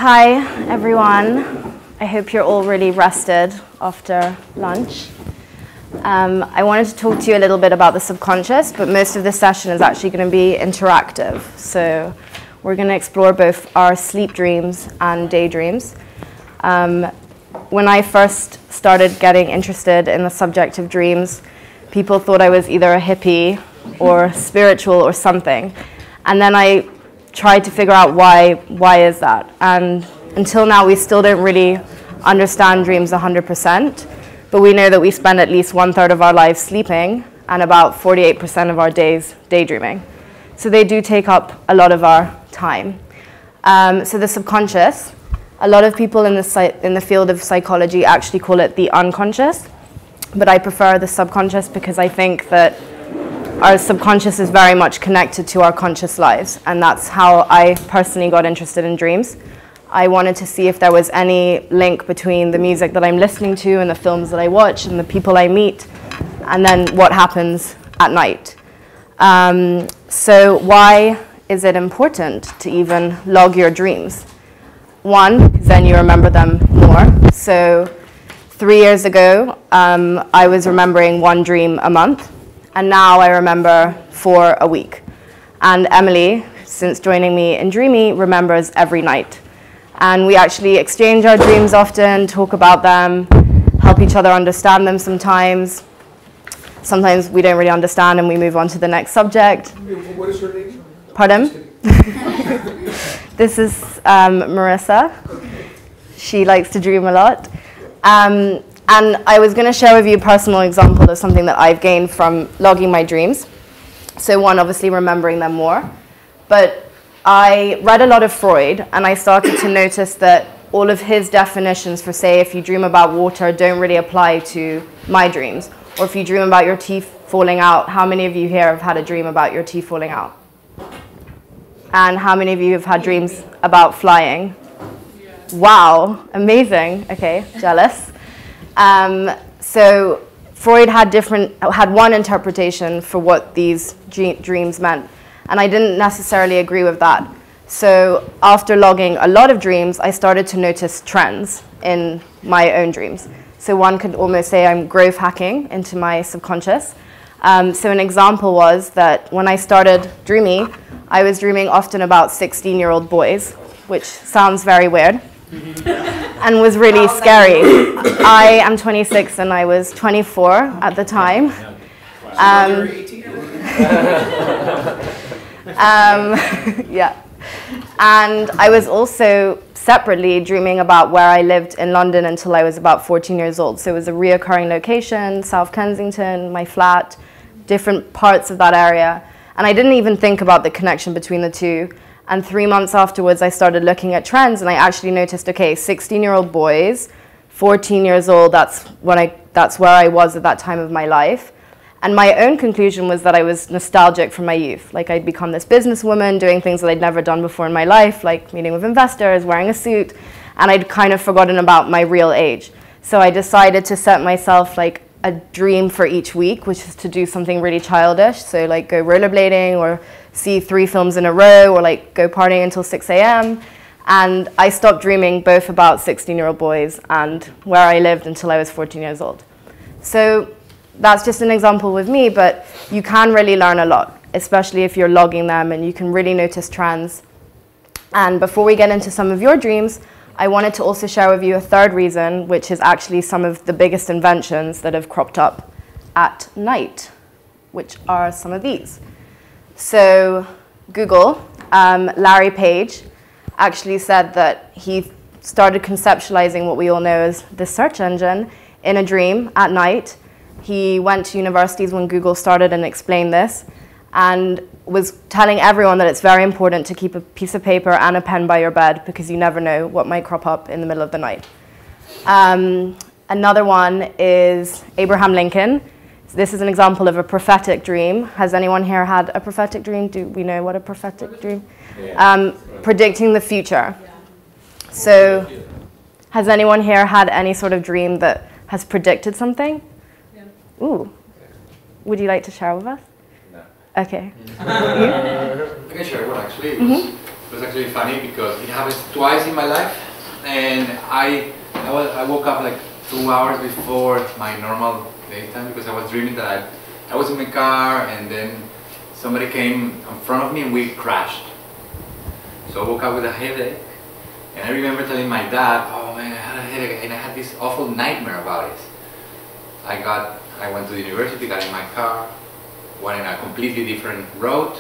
Hi, everyone. I hope you're all really rested after lunch. I wanted to talk to you a little bit about the subconscious, but most of this session is actually going to be interactive. So we're going to explore both our sleep dreams and daydreams. When I first started getting interested in the subject of dreams, people thought I was either a hippie or spiritual or something. And then I tried to figure out why is that. And until now, we still don't really understand dreams 100%, but we know that we spend at least 1/3 of our lives sleeping and about 48% of our days daydreaming. So they do take up a lot of our time. So the subconscious, a lot of people in the field of psychology actually call it the unconscious, but I prefer the subconscious because I think that our subconscious is very much connected to our conscious lives, and that's how I personally got interested in dreams. I wanted to see if there was any link between the music that I'm listening to and the films that I watch and the people I meet, and then what happens at night. So why is it important to even log your dreams? One, because then you remember them more. So 3 years ago, I was remembering one dream a month, and now I remember 4 a week. And Emily, since joining me in Dreamy, remembers every night. And we actually exchange our dreams often, talk about them, help each other understand them sometimes. Sometimes we don't really understand and we move on to the next subject. What is her name? Pardon? This is Marissa. She likes to dream a lot. And I was going to share with you a personal example of something that I've gained from logging my dreams. So one, obviously remembering them more. But I read a lot of Freud, and I started to notice that all of his definitions for, say, if you dream about water, don't really apply to my dreams. Or if you dream about your teeth falling out, how many of you here have had a dream about your teeth falling out? And how many of you have had dreams about flying? Wow, amazing. Okay, jealous. So Freud had one interpretation for what these dreams meant, and I didn't necessarily agree with that. So after logging a lot of dreams, I started to notice trends in my own dreams. So one could almost say I'm growth hacking into my subconscious. So an example was that when I started Dreamy, I was dreaming often about 16-year-old boys, which sounds very weird. And was really scary. I am 26 and I was 24 at the time. Yeah. And I was also separately dreaming about where I lived in London until I was about 14 years old. So it was a reoccurring location, South Kensington, my flat, different parts of that area. And I didn't even think about the connection between the two. And 3 months afterwards, I started looking at trends, and I actually noticed, okay, 16-year-old boys, 14 years old, that's where I was at that time of my life. And my own conclusion was that I was nostalgic from my youth. Like, I'd become this businesswoman, doing things that I'd never done before in my life, like meeting with investors, wearing a suit, and I'd kind of forgotten about my real age. So I decided to set myself, like, a dream for each week, which is to do something really childish. So, like, go rollerblading or see 3 films in a row, or like go partying until 6 a.m. And I stopped dreaming both about 16-year-old boys and where I lived until I was 14 years old. So that's just an example with me, but you can really learn a lot, especially if you're logging them, and you can really notice trends. And before we get into some of your dreams, I wanted to also share with you a third reason, which is actually some of the biggest inventions that have cropped up at night, which are some of these. So Google, Larry Page, actually said that he started conceptualizing what we all know as the search engine in a dream at night. He went to universities when Google started and explained this, and was telling everyone that it's very important to keep a piece of paper and a pen by your bed because you never know what might crop up in the middle of the night. Another one is Abraham Lincoln. This is an example of a prophetic dream. Has anyone here had a prophetic dream? Do we know what a prophetic dream? Predicting the future. So has anyone here had any sort of dream that has predicted something? Yeah. Ooh. Would you like to share with us? No. Okay. I can share one actually. It was actually funny because it happened twice in my life, and I woke up like 2 hours before my normal daytime because I was dreaming that I was in my car and then somebody came in front of me and we crashed. So I woke up with a headache, and I remember telling my dad, "Oh man, I had a headache," and I had this awful nightmare about it. I went to the university, got in my car, went in a completely different road,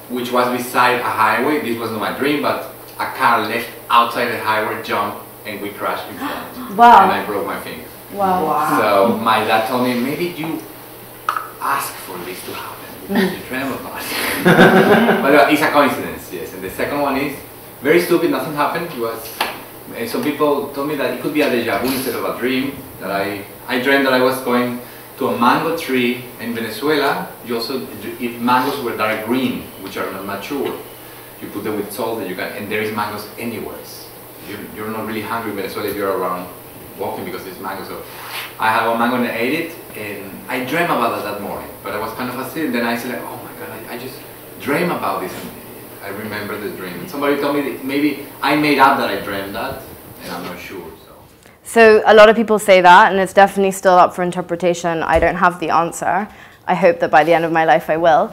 which was beside a highway. This was not my dream, but a car left outside the highway, jumped, and we crashed in front. Wow. And I broke my finger. Wow. So my dad told me, maybe you ask for this to happen. You dream about it. But it's a coincidence, yes. And the second one is very stupid, nothing happened. It was, some people told me that it could be a deja vu instead of a dream. That I dreamed that I was going to a mango tree in Venezuela. You also eat mangoes were dark green, which are not mature. You put them with salt and and there is mangoes anywhere. You're not really hungry in Venezuela if you're around walking because there's mangoes. So I had one mango and I ate it, and I dreamt about that morning. But I was kind of fascinated. Then I said, like, oh my God, I just dreamed about this. And I remember the dream. And somebody told me that maybe I made up that I dreamed that, and I'm not sure. So a lot of people say that, and it's definitely still up for interpretation. I don't have the answer. I hope that by the end of my life I will.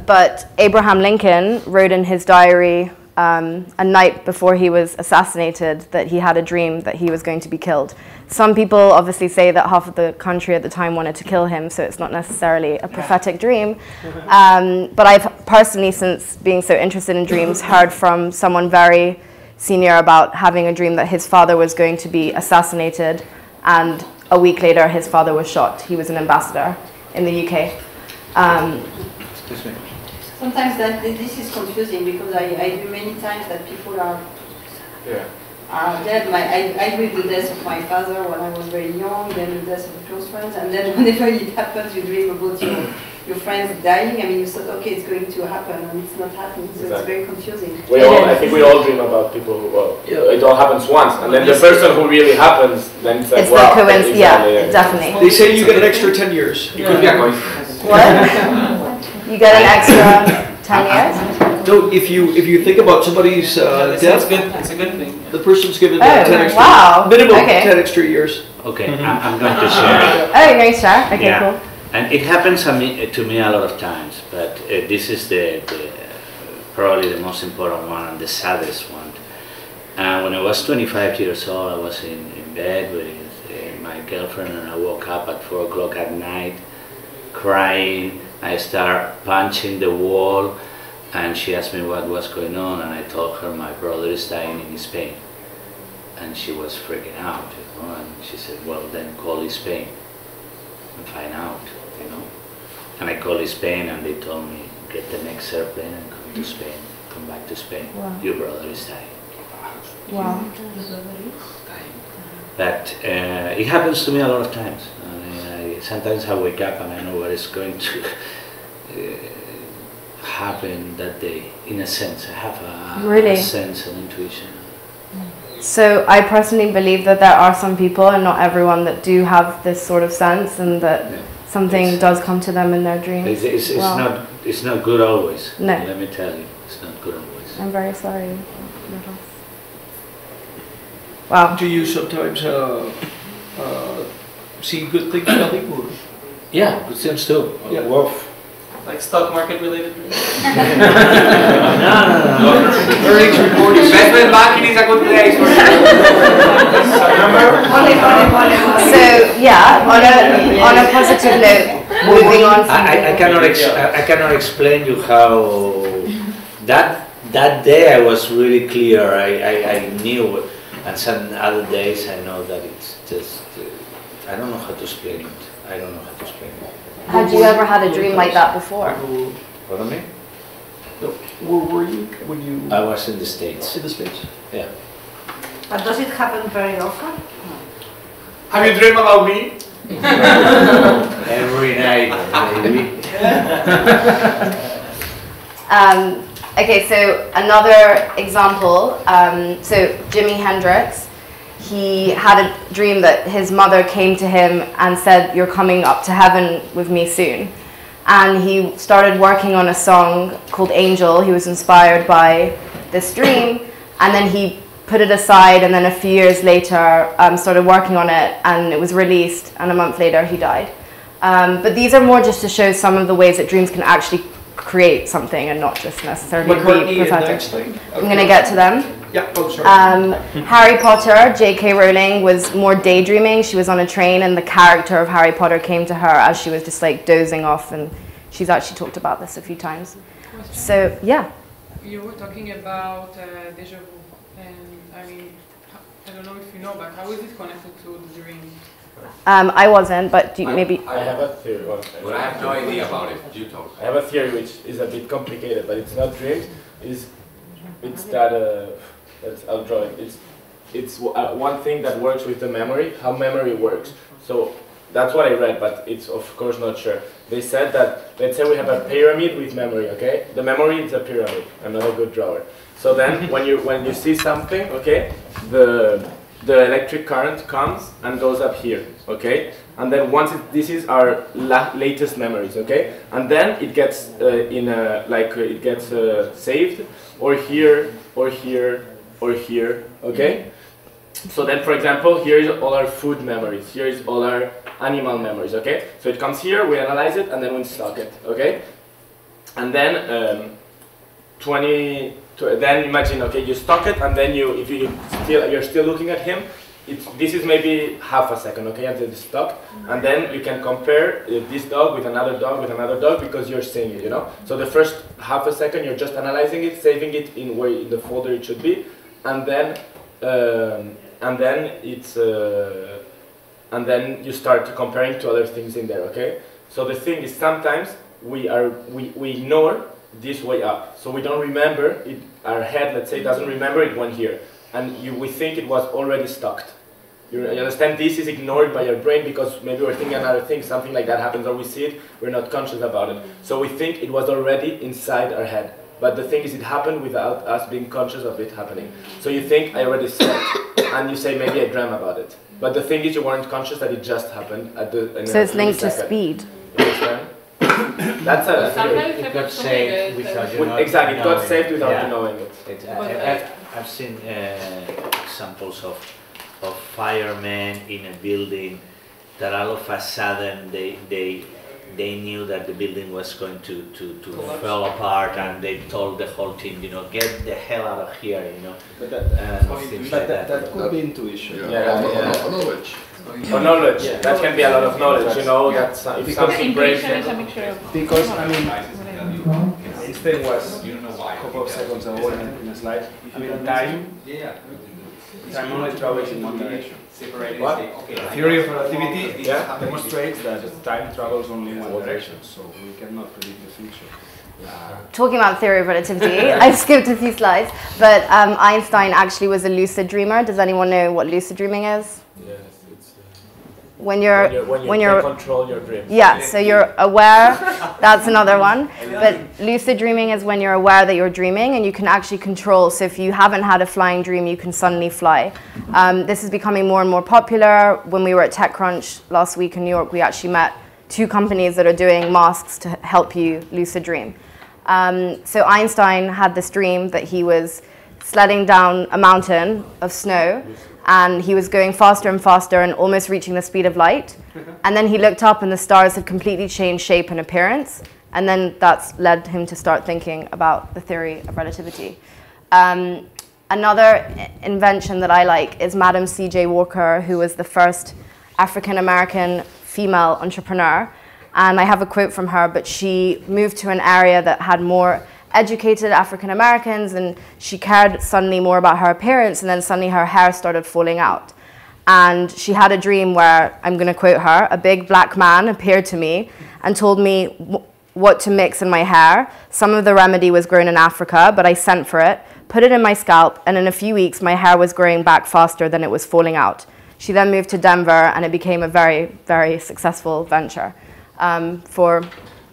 But Abraham Lincoln wrote in his diary a night before he was assassinated that he had a dream that he was going to be killed. Some people obviously say that half of the country at the time wanted to kill him, so it's not necessarily a prophetic dream. But I've personally, since being so interested in dreams, heard from someone very senior about having a dream that his father was going to be assassinated, and a week later his father was shot. He was an ambassador in the UK. Sometimes this is confusing because I do many times that people are dead. I read the death of my father when I was very young, then the death of close friends, and then whenever it happens you dream about your friends dying. I mean, you thought, okay, it's going to happen, and it's not happening, so It's very confusing. I think we all dream about people who, it all happens once, and then the person who really happens, then it's like, it's wow. The coincidence, definitely. They say you get an extra 10 years. It could be a coincidence. What? You get an extra 10 years? No, if you think about somebody's death, it's a good thing. The person's given 10 extra, minimum 10 extra years. Okay, I'm going to share. Oh, you're going to share? Okay, cool. And it happens to me a lot of times, but this is probably the most important one and the saddest one. When I was 25 years old, I was in bed with my girlfriend, and I woke up at 4 o'clock at night, crying. I started punching the wall, and she asked me what was going on, and I told her my brother is dying in Spain. And she was freaking out, and she said, well, then call Spain and find out. And I called Spain, and they told me, get the next airplane and come to Spain, come back to Spain. Wow. Your brother is dying. Wow. But it happens to me a lot of times. Sometimes I wake up and I know what is going to happen that day. In a sense, I have a sense and intuition. So I personally believe that there are some people, and not everyone, that do have this sort of sense, and that something does come to them in their dreams. It's not good always. No. Let me tell you, it's not good always. I'm very sorry. Wow. Do you sometimes see good things coming? Yeah, good things too. Yeah. Wolf. Like stock market related dreams? Earnings report. Investment banking is a good place for So yeah, on a positive note, moving on. I cannot explain you how that day I was really clear. I knew, and some other days I know that it's just I don't know how to explain it. I don't know how to explain it. Had you ever had a dream like that before? Pardon me? Where were you when you? I was in the States. In the States. Yeah. But does it happen very often? Have you dreamed about me? Every night, maybe. Okay, so another example. So Jimi Hendrix, he had a dream that his mother came to him and said, "You're coming up to heaven with me soon." and he started working on a song called Angel. He was inspired by this dream, and then he put it aside, and then a few years later started working on it, and it was released, and a month later he died. But these are more just to show some of the ways that dreams can actually create something and not just necessarily be prophetic. I'm going to get to them. Yeah, oh, sure. Harry Potter, J.K. Rowling was more daydreaming. She was on a train and the character of Harry Potter came to her as she was just like dozing off, and she's actually talked about this a few times. So, yeah. You were talking about deja vu, and I mean, I don't know if you know, but how is it connected to the dream? I wasn't, but maybe... I have a theory. But I have no idea about it. You talk. I have a theory which is a bit complicated, but it's not dreams. It's that I'll draw it. It's one thing that works with the memory, how memory works. So that's what I read, but it's of course not sure. They said that, let's say we have a pyramid with memory, okay? The memory is a pyramid. I'm not a good drawer. So then when you see something, okay, the electric current comes and goes up here, okay? And then once this is our latest memories, okay? And then it gets saved, or here, or here, or here, okay? So then, for example, here is all our food memories. Here is all our animal memories, okay? So it comes here, we analyze it, and then we stock it, okay? And then then imagine, okay, you stock it, and then if you're still looking at him, this is maybe half a second, okay, until it's stocked, and then you can compare this dog with another dog because you're seeing it, you know. So the first half a second you're just analyzing it, saving it in the folder it should be, and then you start comparing to other things in there, okay. So the thing is, sometimes we ignore this way up, so we don't remember it. Our head, let's say, doesn't remember it went here, and we think it was already stocked. You understand? This is ignored by your brain because maybe we're thinking another thing, something like that happens, or we see it, we're not conscious about it. So we think it was already inside our head. But the thing is, it happened without us being conscious of it happening. So you think, I already saw it, and you say, maybe I dreamt about it. But the thing is, you weren't conscious that it just happened at the. So it's linked to speed. You understand? That's a. It got saved without you knowing. Exactly, it got saved without you knowing it. I've seen examples of firemen in a building that all of a sudden they knew that the building was going to fall apart, and they told the whole team, you know, get the hell out of here, you know. But that could be intuition. Or knowledge. Or knowledge. Yeah. That can be a lot of knowledge, you know. That's if something breaks. Because I mean, Einstein was a couple of seconds ago in a slide. I mean, time only travels in one direction. What? The theory of relativity demonstrates that time travels only in one direction, so we cannot predict the future. Talking about theory of relativity, I've skipped a few slides, but Einstein actually was a lucid dreamer. Does anyone know what lucid dreaming is? Yes, it's when you control your dreams. Yeah, so you're aware. That's another one. But lucid dreaming is when you're aware that you're dreaming and you can actually control. So if you haven't had a flying dream, you can suddenly fly. This is becoming more and more popular. When we were at TechCrunch last week in New York, we actually met 2 companies that are doing masks to help you lucid dream. So Einstein had this dream that he was sledding down a mountain of snow, and he was going faster and faster and almost reaching the speed of light. And then he looked up and the stars had completely changed shape and appearance. And then that's led him to start thinking about the theory of relativity. Another invention that I like is Madam C.J. Walker, who was the first African-American female entrepreneur. And I have a quote from her, but she moved to an area that had more educated African Americans, and she cared suddenly more about her appearance, and then suddenly her hair started falling out. And she had a dream where, I'm going to quote her, a big black man appeared to me and told me what to mix in my hair. Some of the remedy was grown in Africa, but I sent for it, put it in my scalp, and in a few weeks my hair was growing back faster than it was falling out. She then moved to Denver, and it became a very, very successful venture for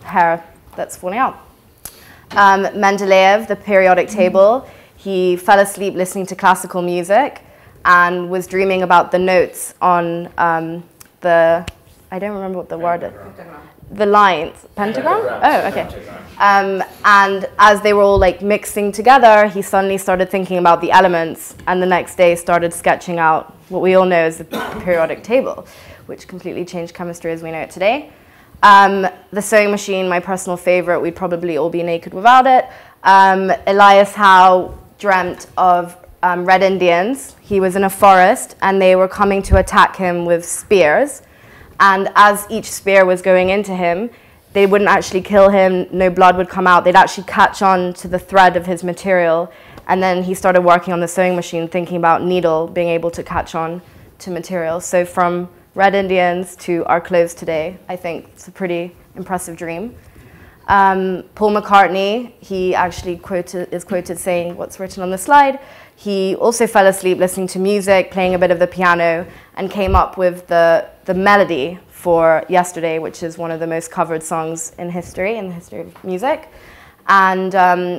hair that's falling out. Mendeleev, the periodic table, he fell asleep listening to classical music and was dreaming about the notes on I don't remember what the word is. the lines. Pentagram? Oh, okay. And as they were all like mixing together, he suddenly started thinking about the elements, and the next day started sketching out what we all know as the periodic table, which completely changed chemistry as we know it today. The sewing machine, my personal favorite, we'd probably all be naked without it. Elias Howe dreamt of Red Indians. He was in a forest, and they were coming to attack him with spears. And as each spear was going into him, they wouldn't actually kill him, no blood would come out. They'd actually catch on to the thread of his material. And then he started working on the sewing machine, thinking about needle being able to catch on to material. So from Red Indians to our clothes today, I think it's a pretty impressive dream. Paul McCartney, he actually is quoted saying what's written on the slide. He also fell asleep listening to music, playing a bit of the piano, and came up with the melody for Yesterday, which is one of the most covered songs in the history of music. And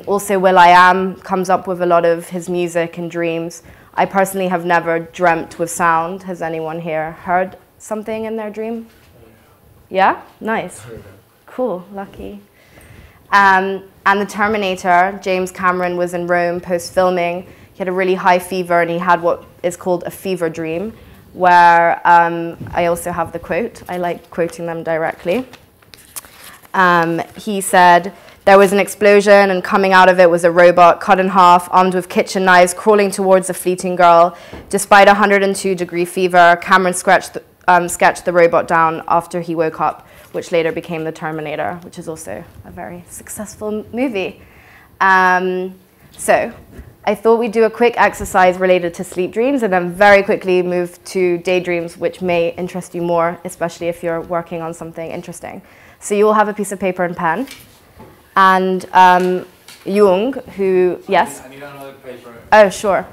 also will.i.am comes up with a lot of his music and dreams. I personally have never dreamt with sound. Has anyone here heard something in their dream? Yeah? Nice. Cool, lucky. And the Terminator, James Cameron was in Rome post-filming. He had a really high fever, and he had what is called a fever dream, where I also have the quote. I like quoting them directly. He said, "There was an explosion, and coming out of it was a robot cut in half, armed with kitchen knives, crawling towards a fleeting girl. Despite a 102-degree fever, Cameron sketched the robot down after he woke up, which later became The Terminator, which is also a very successful movie." So I thought we'd do a quick exercise related to sleep dreams, and then very quickly move to daydreams, which may interest you more, especially if you're working on something interesting. So you will have a piece of paper and pen. And Jung, who, yes? I need another paper. Oh, sure.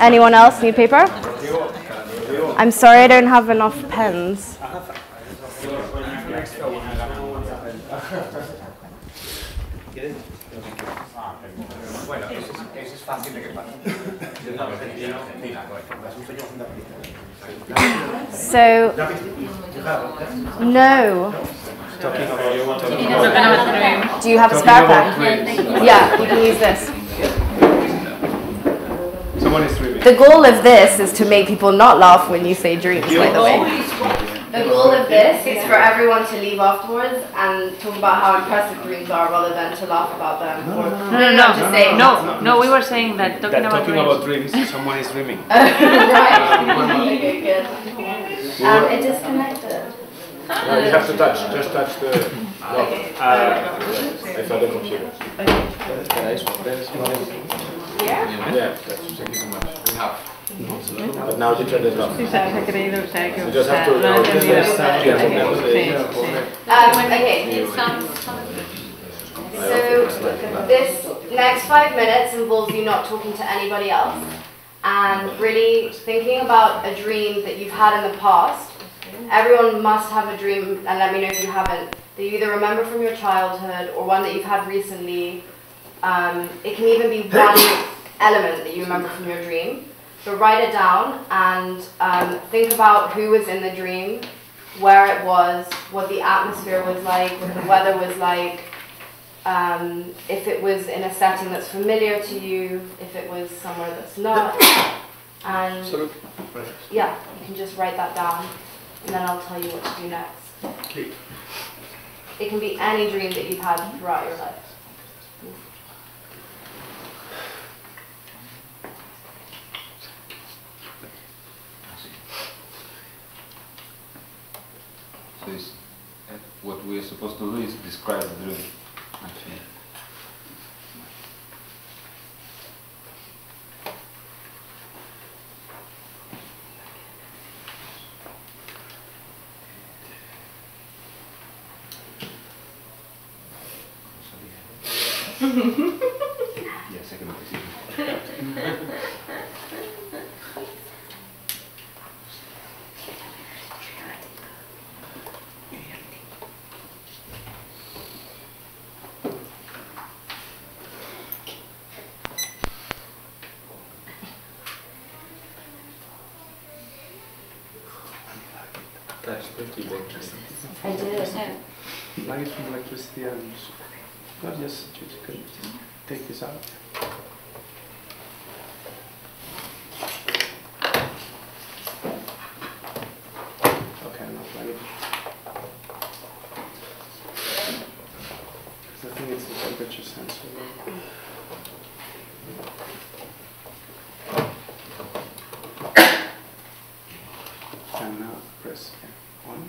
Anyone else need paper? I'm sorry I don't have enough pens. Bueno, eso es fácil de que pase. So, no. Do you have a spare pen? Yeah, you can use this. Someone is dreaming. The goal of this is to make people not laugh when you say dreams, by the way. The goal of this is for everyone to leave afterwards and talk about how impressive dreams are rather than to laugh about them. No, we were saying that talking about dreams, someone is dreaming. Right. Okay, good. It disconnected. No, you have to touch, just touch the... Okay. I thought the computer. Yeah? Yeah, thank you so much. We have. But now you turn this off. Sí, se ha creído, o sea, que You just have to... no ha entendido. Okay. So this next 5 minutes involves you not talking to anybody else and really thinking about a dream that you've had in the past. Everyone must have a dream, and let me know if you haven't, that you either remember from your childhood or one that you've had recently. It can even be one element that you remember from your dream. But write it down and think about who was in the dream, where it was, what the atmosphere was like, what the weather was like, if it was in a setting that's familiar to you, if it was somewhere that's not. And yeah, you can just write that down, and then I'll tell you what to do next. It can be any dream that you've had throughout your life. So what we are supposed to do is describe the dream. Actually. Ya sé que lo que sí. I did. Light from electricity and not just you can just take this out. Okay, now plug it. I think it's the temperature sensor. And now press on.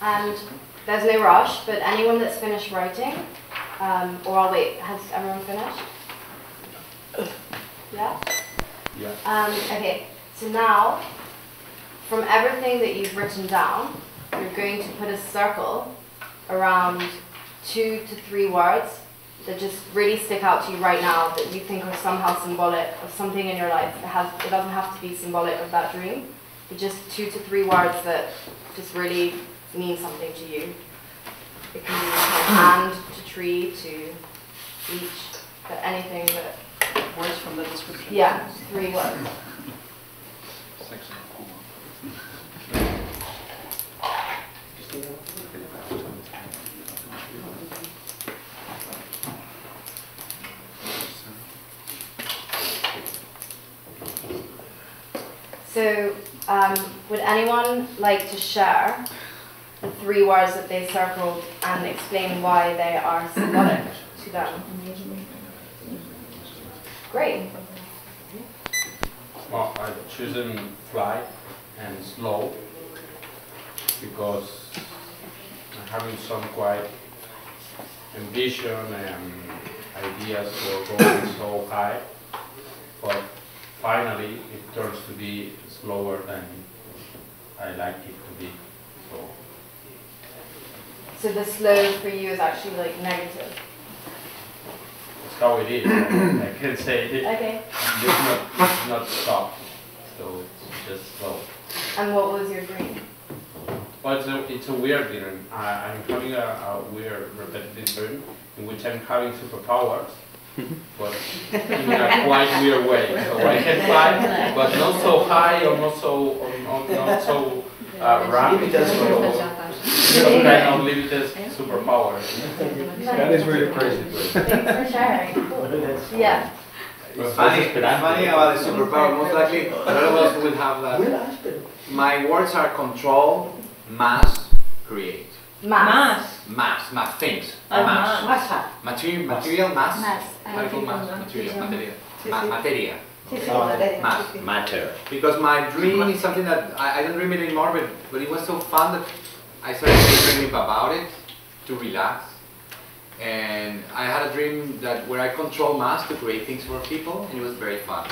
And there's no rush, but anyone that's finished writing, or I'll wait, has everyone finished? Yeah? Yeah. Okay, so now, from everything that you've written down, you're going to put a circle around 2 to 3 words that just really stick out to you right now, that you think are somehow symbolic of something in your life. It doesn't have to be symbolic of that dream, but just 2 to 3 words that just really mean something to you. It can be from hand to tree to beach, but anything that... Words from the description. Yeah, 3 words. So, would anyone like to share the 3 words that they circled and explain why they are symbolic to them? Great. Well, I've chosen fly and slow because I'm having some quite ambition and ideas for going so high, but finally it turns to be slower than I like it to be. So the slow for you is actually like negative? That's how it is. I can say it. Okay. It's not stopped, so it's just slow. And what was your dream? Well, it's a weird dream. I'm having a weird repetitive dream in which I'm having superpowers, but in a quite weird way. So I can fly, but not so high or not so rapid. Some kind of limited superpowers. That is really crazy. Thanks for sharing. Yeah. It's funny about the superpower. Most likely, a lot of us will have that. My words are control, mass, create. Mass. Things. Mass. Material, mass. Medical mass, material, materia. Matter. Because my dream is something that I don't dream it anymore, but it was so fun that I started dreaming about it to relax. And I had a dream that where I control mass to create things for people, and it was very fun.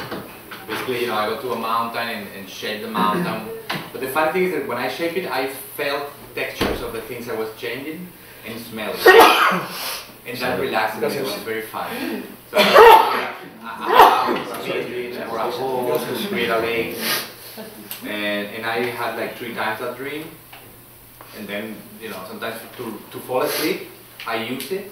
Basically, I go to a mountain and shape the mountain. But the funny thing is that when I shape it, I felt textures of the things I was changing and smell it. And that relaxed me. It was very fun. So or a hole to create a lake. And I had like 3 times that dream. And then, sometimes to fall asleep, I use it.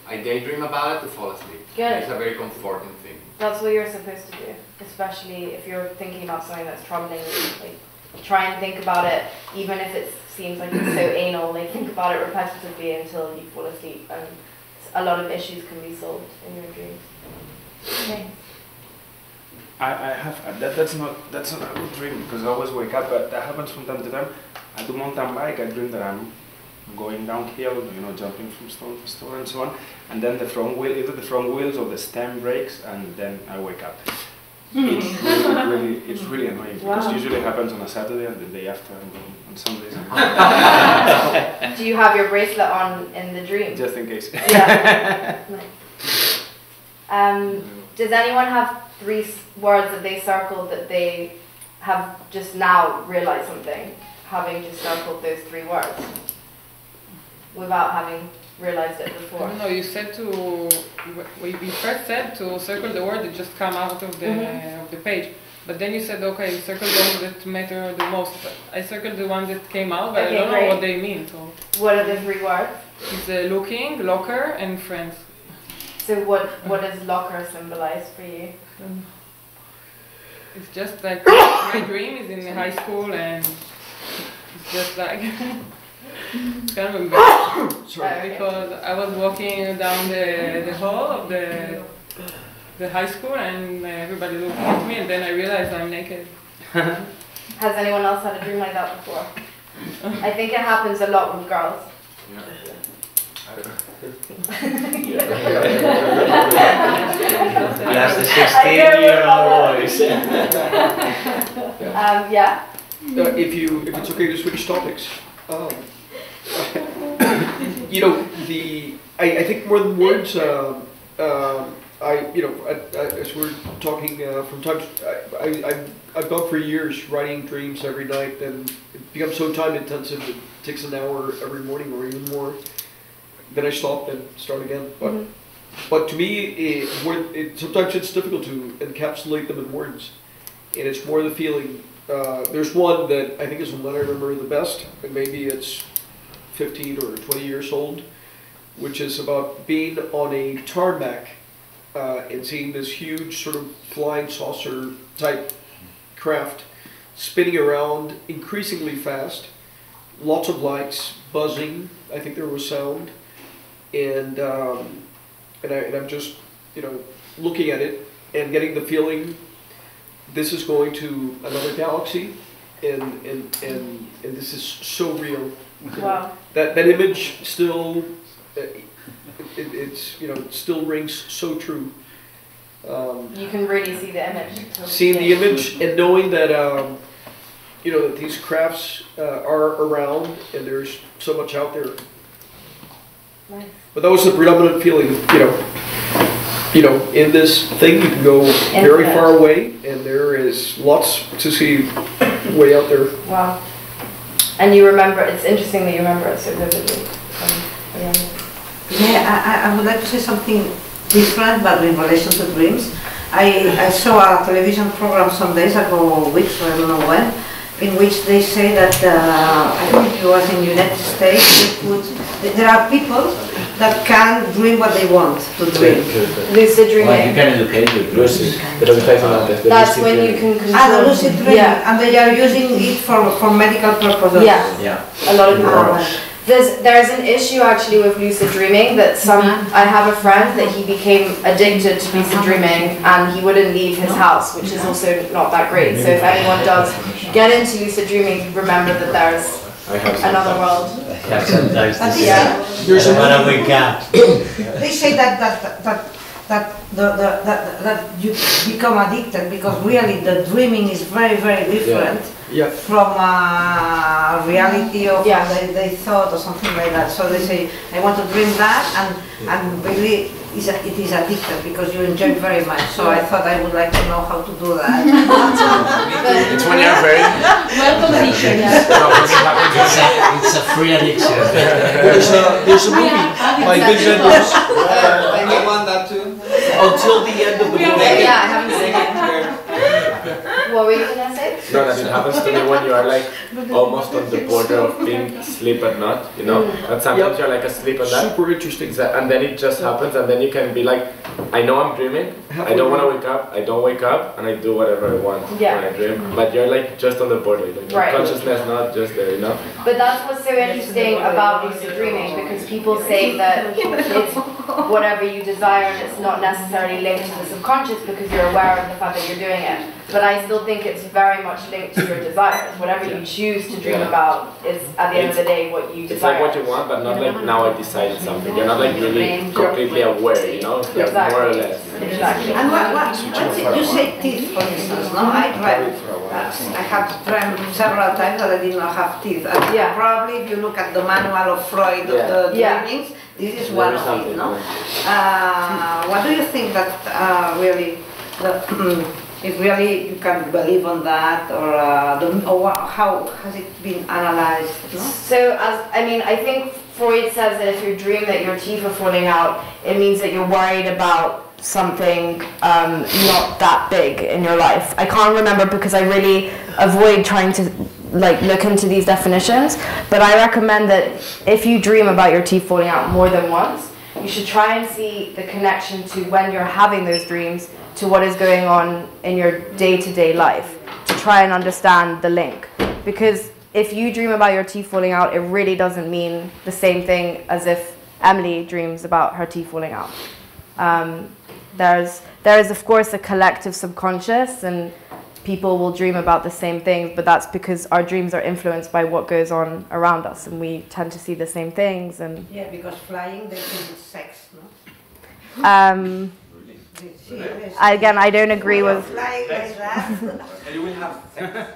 I daydream about it to fall asleep. Good. It's a very comforting thing. That's what you're supposed to do, especially if you're thinking about something that's troubling you. Like, try and think about it, even if it seems like it's so anal. Like, think about it repetitively until you fall asleep, and a lot of issues can be solved in your dreams. Okay. I have that's not a good dream because I always wake up, but that happens from time to time. I do mountain bike. I dream that I'm going downhill, jumping from stone to stone and so on, and then the front wheel, either the front wheels or the stem breaks, and then I wake up. it's really annoying because usually it happens on a Saturday and the day after I'm going on Sundays. Do you have your bracelet on in the dream? Just in case. Yeah. Does anyone have 3 words that they circled that they have just now realized something, having just circled those 3 words without having realized it before? No, you said you first said to circle the word that just come out of the page. But then you said, okay, circle the ones that matter the most. I circled the ones that came out, but I don't know what they mean. So what are the 3 words? It's looking, locker, and friends. So what does locker symbolize for you? It's just like my dream is in high school, and it's just like kind of embarrassing because I was walking down the hall of the high school, and everybody looking at me, and then I realized I'm naked. Has anyone else had a dream like that before? I think it happens a lot with girls. Yeah. That's the 16-year-old voice. Yeah. If it's okay to switch topics, you know, I think more than words. As we're talking from time to I've gone for years writing dreams every night, and it becomes so time intensive. It takes an hour every morning or even more. Then I stop and start again. But to me, sometimes it's difficult to encapsulate them in words, and it's more the feeling. There's one that I think is the one I remember the best, and maybe it's 15 or 20 years old, which is about being on a tarmac and seeing this huge sort of flying saucer type craft spinning around increasingly fast, lots of lights, buzzing. I think there was sound, and I'm just looking at it and getting the feeling this is going to another galaxy, and this is so real. Wow. That image still it still rings so true. You can really see the image. Seeing the image and knowing that that these crafts are around and there's so much out there. Nice. But that was the predominant feeling. In this thing you can go very far away, and there is lots to see way out there. Wow. And you remember, it's interesting that you remember it so vividly. I would like to say something different, but in relation to dreams. I saw a television program some days ago, weeks, I don't know when, in which they say that, I think it was in the United States, there are people that can dream what they want to dream. Lucid dreaming. Well, you can educate your lucid. That's when you can control. The lucid dreaming, and they are using it for medical purposes. Yeah. A lot of people. There's an issue actually with lucid dreaming that I have a friend that he became addicted to lucid dreaming and he wouldn't leave his house, which is also not that great. So if anyone does get into lucid dreaming, remember that there's another world. Sometimes There's a wake up. They say that you become addicted because really the dreaming is very, very different from reality of what they thought or something like that. So they say, I want to dream that, and really it is addictive because you enjoy it very much. So I thought I would like to know how to do that. It's when you're very... Welcome addiction. It's a free addiction. There's a movie by Big Vendors. I want that too. Until the end of the movie. Yeah, I haven't seen it. What were you going to say? No, that it happens to me when you are like almost on the border of being sleep at night, and sometimes you're like asleep at night. Super interesting. And then it just happens, and then you can be like, I know I'm dreaming, I don't want to wake up, I don't wake up, and I do whatever I want when I dream. But you're like just on the border, like your consciousness not just there, But that's what's so interesting about lucid dreaming, because people say that it's whatever you desire and it's not necessarily linked to the subconscious because you're aware of the fact that you're doing it. But I still think it's very much linked to your desires. Whatever you choose to dream about is, at the end of the day, what you desire. It's like what you want, but not like now I decided something. You're not like really completely aware, you know? You're more or less. Exactly. And what you say teeth, for instance, no? I have dreamt several times that I did not have teeth. And probably if you look at the manual of Freud of the dreamings, this is one of it, no? What do you think that really, if really you can believe on that, or how has it been analyzed? No? So, I think Freud says that if you dream that your teeth are falling out, it means that you're worried about something not that big in your life. I can't remember because I really avoid trying to look into these definitions, but I recommend that if you dream about your teeth falling out more than once, you should try and see the connection to when you're having those dreams to what is going on in your day-to-day life, to try and understand the link. Because if you dream about your teeth falling out, it really doesn't mean the same thing as if Emily dreams about her teeth falling out. There is of course a collective subconscious, and people will dream about the same things, but that's because our dreams are influenced by what goes on around us, and we tend to see the same things. And because flying, they think it's sex, no? Again, I don't agree with. Flying like that. And you will have sex.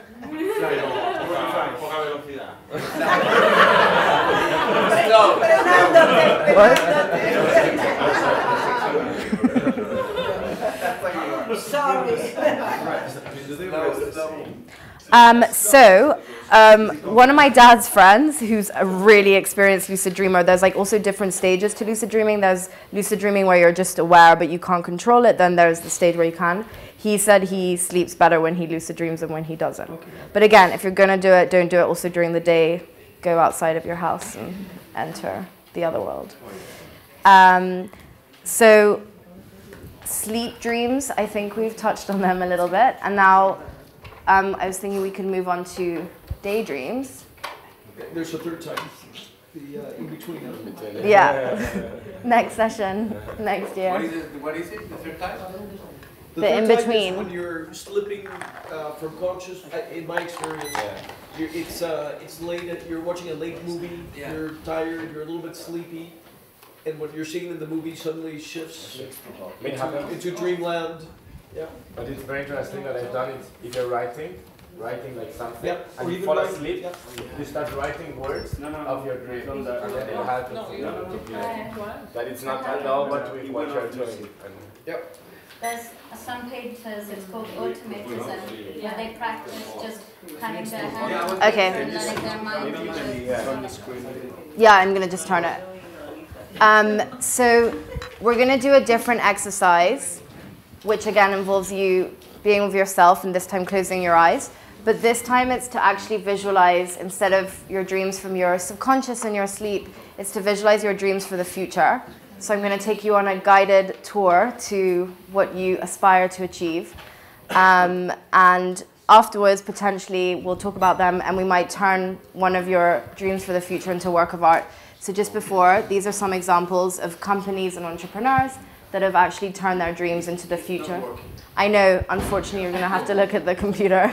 One of my dad's friends, who's a really experienced lucid dreamer, there's also different stages to lucid dreaming. There's lucid dreaming where you're just aware but you can't control it. Then there's the stage where you can. He said he sleeps better when he lucid dreams than when he doesn't. Okay. But again, if you're going to do it, don't do it also during the day. Go outside of your house and enter the other world. So sleep dreams, I think we've touched on them a little bit. And now I was thinking we could move on to daydreams. There's a third time, the in-between. Yeah. Next session, next year. What is it, the third time? The in-between. When you're slipping from conscious, in my experience, it's late, you're watching a late movie, you're tired, you're a little bit sleepy, and what you're seeing in the movie suddenly shifts into dreamland. Yeah. But it's very interesting that I've done it. If you're writing like something, and you fall asleep, you start writing words of your dream, and then it happens. That it's not at all what you're doing. Yep. There's some pages, it's called automatism, where they practice just having their hands and letting their mind. Yeah, I'm going to just turn it. So we're going to do a different exercise, which again involves you being with yourself and this time closing your eyes. But this time it's to actually visualize, instead of your dreams from your subconscious in your sleep, it's to visualize your dreams for the future. So I'm going to take you on a guided tour to what you aspire to achieve. And afterwards, potentially, we'll talk about them, and we might turn one of your dreams for the future into a work of art. So just before, these are some examples of companies and entrepreneurs that have actually turned their dreams into the future. I know, unfortunately, you're going to have to look at the computer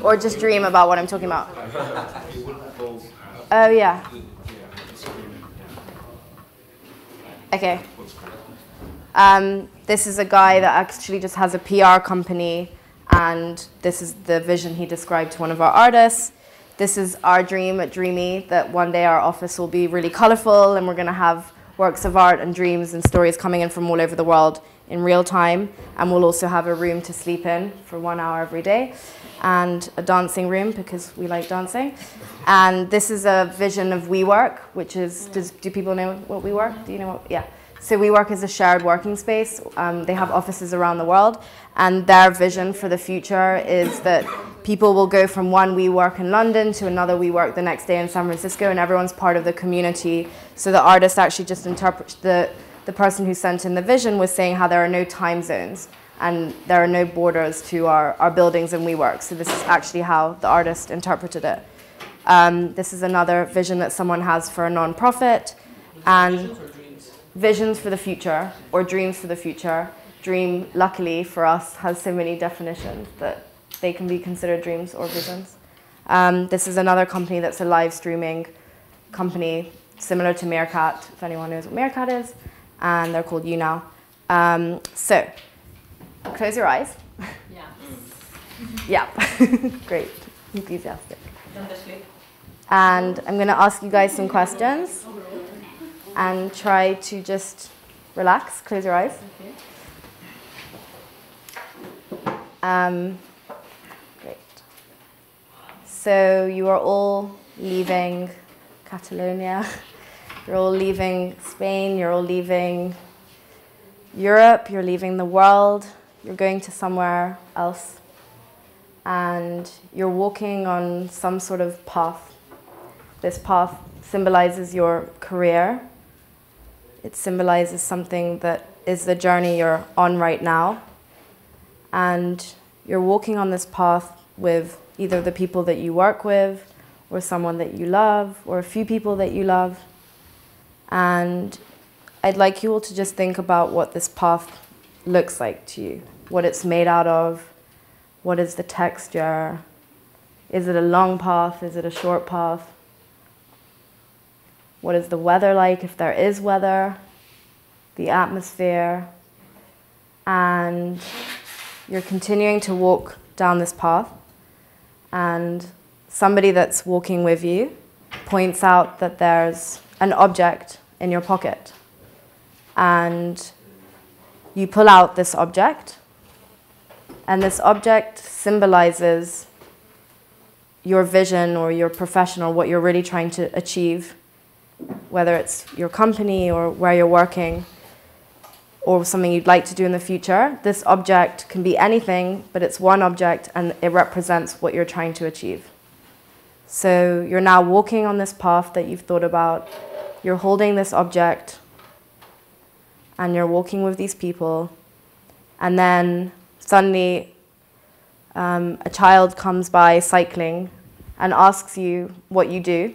or just dream about what I'm talking about. Oh, yeah. Okay. This is a guy that actually just has a PR company, and this is the vision he described to one of our artists. This is our dream at Dreamy, that one day our office will be really colorful and we're going to have works of art and dreams and stories coming in from all over the world in real time. And we'll also have a room to sleep in for 1 hour every day, and a dancing room because we like dancing. And this is a vision of WeWork, which is, do people know what WeWork? Do you know what? Yeah. So WeWork is a shared working space. They have offices around the world, and their vision for the future is that people will go from one WeWork in London to another WeWork the next day in San Francisco, and everyone's part of the community. So the artist actually just interprets, the person who sent in the vision was saying how there are no time zones and there are no borders to our buildings and WeWork. So this is actually how the artist interpreted it. This is another vision that someone has for a non-profit. And visions for the future, or dreams for the future. Dream, luckily for us, has so many definitions that they can be considered dreams or visions. This is another company that's a live streaming company, similar to Meerkat, if anyone knows what Meerkat is, and they're called YouNow. So, close your eyes. Yeah. Great. Enthusiastic. Don't sleep. And I'm going to ask you guys some questions and try to just relax, close your eyes. Great. So you are all leaving Catalonia. You're all leaving Spain. You're all leaving Europe. You're leaving the world. You're going to somewhere else. And you're walking on some sort of path. This path symbolizes your career. It symbolizes something that is the journey you're on right now. And you're walking on this path with either the people that you work with, or someone that you love, or a few people that you love. And I'd like you all to just think about what this path looks like to you, what it's made out of, what is the texture, is it a long path, is it a short path? What is the weather like, if there is weather, the atmosphere, and you're continuing to walk down this path, and somebody that's walking with you points out that there's an object in your pocket, and you pull out this object, and this object symbolizes your vision or your profession or what you're really trying to achieve, whether it's your company or where you're working or something you'd like to do in the future. This object can be anything, but it's one object and it represents what you're trying to achieve. So you're now walking on this path that you've thought about. You're holding this object and you're walking with these people, and then suddenly a child comes by cycling and asks you what you do,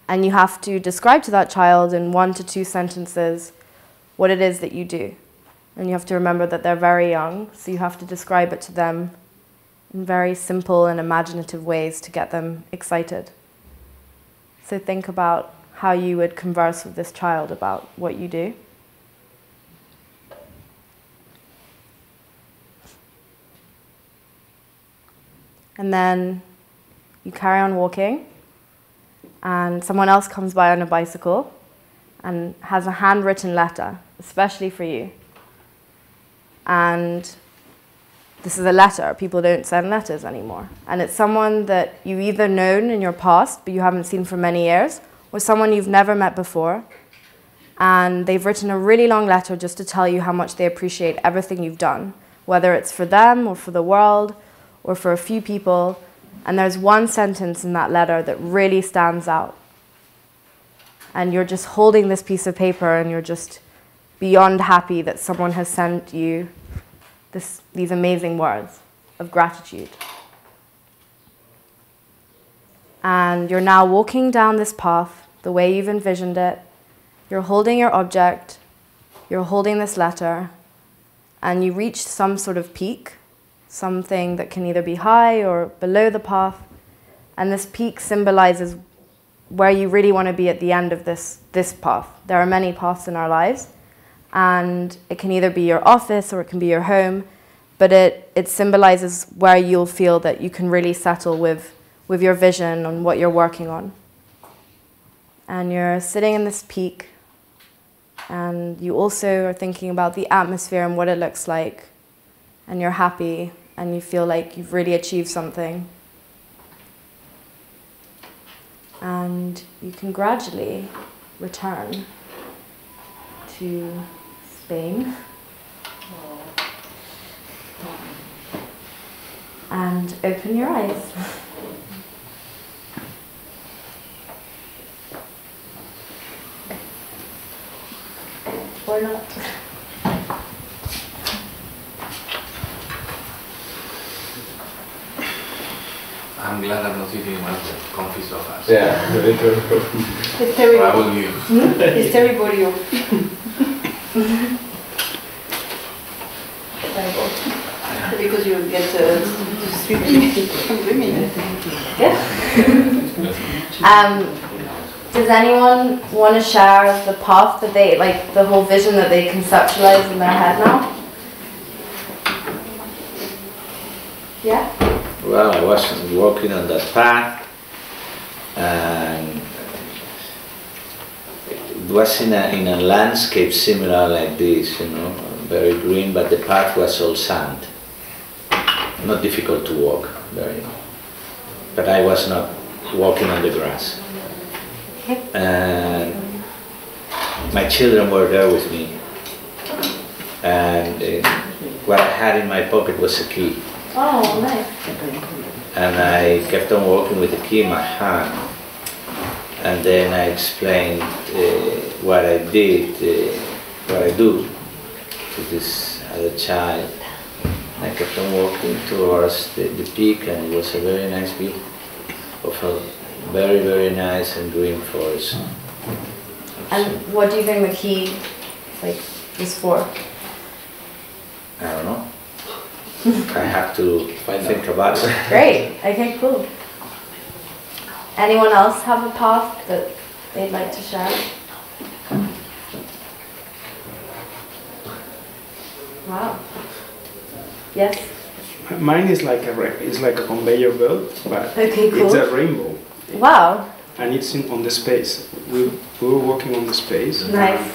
and you have to describe to that child in 1 to 2 sentences what it is that you do. And you have to remember that they're very young, so you have to describe it to them in very simple and imaginative ways to get them excited. So think about how you would converse with this child about what you do. And then you carry on walking, and someone else comes by on a bicycle and has a handwritten letter, especially for you. And this is a letter. People don't send letters anymore. And it's someone that you've either known in your past, but you haven't seen for many years, or someone you've never met before. And they've written a really long letter just to tell you how much they appreciate everything you've done, whether it's for them or for the world, or for a few people, and there's one sentence in that letter that really stands out. And you're just holding this piece of paper and you're just beyond happy that someone has sent you these amazing words of gratitude. And you're now walking down this path the way you've envisioned it. You're holding your object, you're holding this letter, and you reach some sort of peak, something that can either be high or below the path, and this peak symbolizes where you really want to be at the end of this path. There are many paths in our lives, and it can either be your office or it can be your home, but it symbolizes where you'll feel that you can really settle with your vision on what you're working on. And you're sitting in this peak, and you also are thinking about the atmosphere and what it looks like, and you're happy, and you feel like you've really achieved something. And you can gradually return to Spain. And open your eyes. Or not. I'm glad I'm not sitting in one of the comfy sofas. Yeah, It's terrible. How about you? It's terrible, you. Terrible. Because you to get to sleep dreaming. Yeah. Does anyone want to share the path that they, like the whole vision that they conceptualize in their head now? Yeah? Well, I was walking on that path, and it was in a landscape similar like this, you know, very green, but the path was all sand. Not difficult to walk, very. But I was not walking on the grass. And my children were there with me, and what I had in my pocket was a key. Oh, nice. And I kept on walking with the key in my hand, and then I explained what I did, what I do to this other child. And I kept on walking towards the peak, and it was a very nice view of a very, very nice and green forest. And what do you think the key is for? I don't know. I have to think about it. Great. Okay, cool. Anyone else have a path that they'd like to share? Wow. Yes? Mine is like a conveyor belt, but okay, cool. It's a rainbow. Wow. And it's on the space. We were walking on the space. Nice.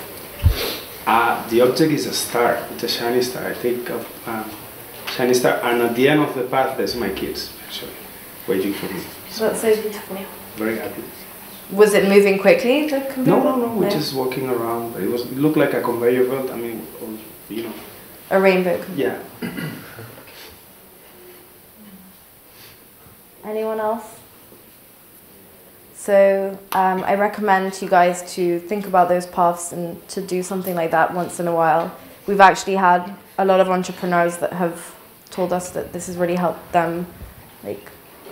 The object is a star. It's a shiny star. I think of shiny star. And at the end of the path, there's my kids actually waiting for me. That's so beautiful. Very happy. Was it moving quickly? The conveyor belt? No. We're just walking around. But it looked like a conveyor belt. I mean, you know. A rainbow. Yeah. Anyone else? So I recommend you guys to think about those paths and to do something like that once in a while. We've actually had a lot of entrepreneurs that have told us that this has really helped them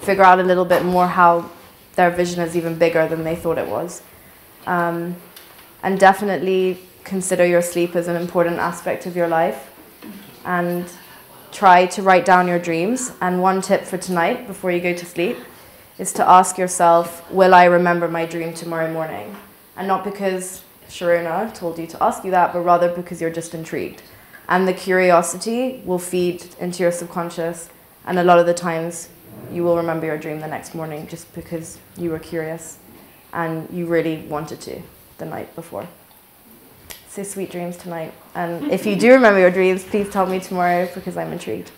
figure out a little bit more how their vision is even bigger than they thought it was. And definitely consider your sleep as an important aspect of your life, and try to write down your dreams. And one tip for tonight before you go to sleep is to ask yourself, will I remember my dream tomorrow morning? And not because Sharonna told you to ask you that, but rather because you're just intrigued. And the curiosity will feed into your subconscious, and a lot of the times you will remember your dream the next morning just because you were curious and you really wanted to the night before. So sweet dreams tonight. And if you do remember your dreams, please tell me tomorrow because I'm intrigued.